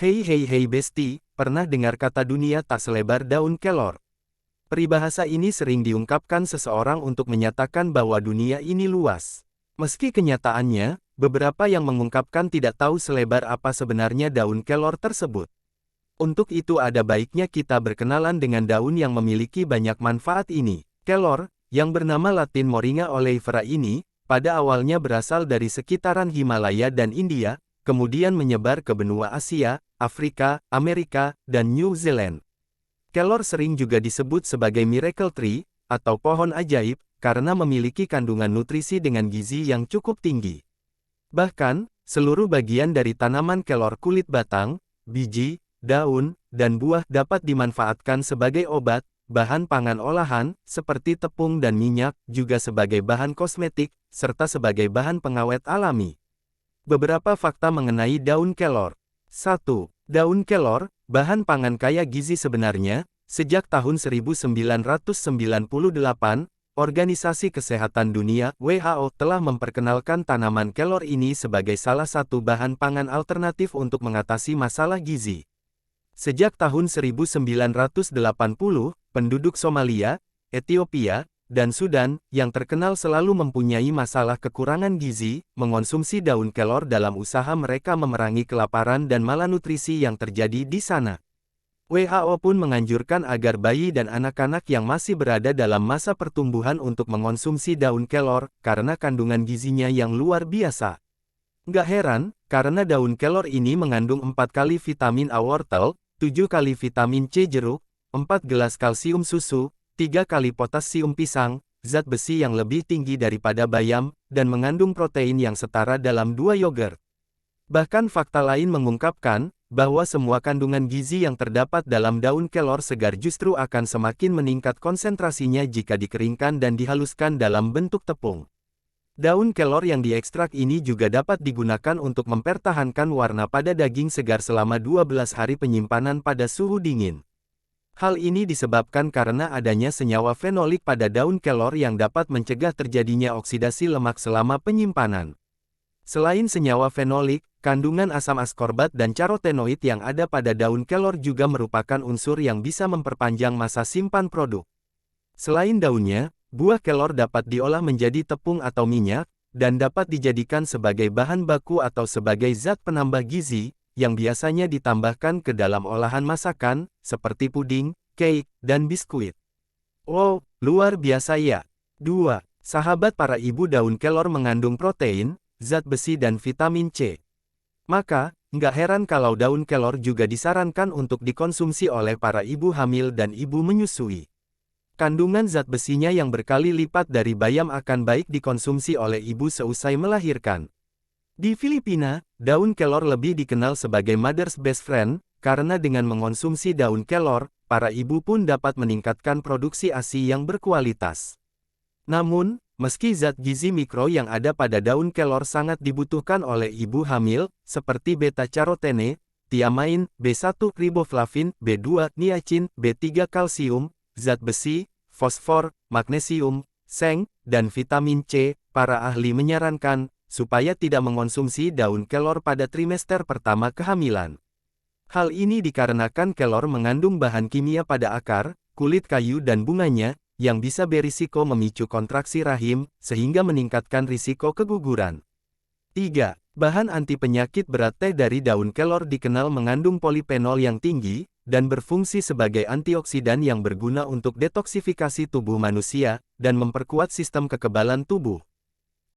Hei besti, pernah dengar kata dunia tak selebar daun kelor? Peribahasa ini sering diungkapkan seseorang untuk menyatakan bahwa dunia ini luas. Meski kenyataannya, beberapa yang mengungkapkan tidak tahu selebar apa sebenarnya daun kelor tersebut. Untuk itu ada baiknya kita berkenalan dengan daun yang memiliki banyak manfaat ini. Kelor, yang bernama Latin Moringa oleifera ini, pada awalnya berasal dari sekitaran Himalaya dan India, kemudian menyebar ke benua Asia, Afrika, Amerika, dan New Zealand. Kelor sering juga disebut sebagai miracle tree, atau pohon ajaib, karena memiliki kandungan nutrisi dengan gizi yang cukup tinggi. Bahkan, seluruh bagian dari tanaman kelor kulit batang, biji, daun, dan buah dapat dimanfaatkan sebagai obat, bahan pangan olahan, seperti tepung dan minyak, juga sebagai bahan kosmetik, serta sebagai bahan pengawet alami. Beberapa fakta mengenai daun kelor. 1. Daun kelor, bahan pangan kaya gizi sebenarnya. Sejak tahun 1998, Organisasi Kesehatan Dunia (WHO) telah memperkenalkan tanaman kelor ini sebagai salah satu bahan pangan alternatif untuk mengatasi masalah gizi. Sejak tahun 1980, penduduk Somalia, Ethiopia, dan Sudan, yang terkenal selalu mempunyai masalah kekurangan gizi, mengonsumsi daun kelor dalam usaha mereka memerangi kelaparan dan malnutrisi yang terjadi di sana. WHO pun menganjurkan agar bayi dan anak-anak yang masih berada dalam masa pertumbuhan untuk mengonsumsi daun kelor, karena kandungan gizinya yang luar biasa. Nggak heran, karena daun kelor ini mengandung 4 kali vitamin A wortel, 7 kali vitamin C jeruk, 4 gelas kalsium susu, 3 kali potasium pisang, zat besi yang lebih tinggi daripada bayam, dan mengandung protein yang setara dalam 2 yogurt. Bahkan fakta lain mengungkapkan, bahwa semua kandungan gizi yang terdapat dalam daun kelor segar justru akan semakin meningkat konsentrasinya jika dikeringkan dan dihaluskan dalam bentuk tepung. Daun kelor yang diekstrak ini juga dapat digunakan untuk mempertahankan warna pada daging segar selama 12 hari penyimpanan pada suhu dingin. Hal ini disebabkan karena adanya senyawa fenolik pada daun kelor yang dapat mencegah terjadinya oksidasi lemak selama penyimpanan. Selain senyawa fenolik, kandungan asam askorbat dan karotenoid yang ada pada daun kelor juga merupakan unsur yang bisa memperpanjang masa simpan produk. Selain daunnya, buah kelor dapat diolah menjadi tepung atau minyak, dan dapat dijadikan sebagai bahan baku atau sebagai zat penambah gizi, yang biasanya ditambahkan ke dalam olahan masakan, seperti puding, cake, dan biskuit. Wow, luar biasa ya! 2. Sahabat para ibu, daun kelor mengandung protein, zat besi dan vitamin C. Maka, nggak heran kalau daun kelor juga disarankan untuk dikonsumsi oleh para ibu hamil dan ibu menyusui. Kandungan zat besinya yang berkali lipat dari bayam akan baik dikonsumsi oleh ibu seusai melahirkan. Di Filipina, daun kelor lebih dikenal sebagai mother's best friend, karena dengan mengonsumsi daun kelor, para ibu pun dapat meningkatkan produksi ASI yang berkualitas. Namun, meski zat gizi mikro yang ada pada daun kelor sangat dibutuhkan oleh ibu hamil, seperti beta-carotene, tiamin, B1 riboflavin, B2 niacin, B3 kalsium, zat besi, fosfor, magnesium, seng, dan vitamin C, para ahli menyarankan supaya tidak mengonsumsi daun kelor pada trimester pertama kehamilan. Hal ini dikarenakan kelor mengandung bahan kimia pada akar, kulit kayu dan bunganya, yang bisa berisiko memicu kontraksi rahim, sehingga meningkatkan risiko keguguran. 3. Bahan anti penyakit berat. Teh dari daun kelor dikenal mengandung polifenol yang tinggi, dan berfungsi sebagai antioksidan yang berguna untuk detoksifikasi tubuh manusia, dan memperkuat sistem kekebalan tubuh.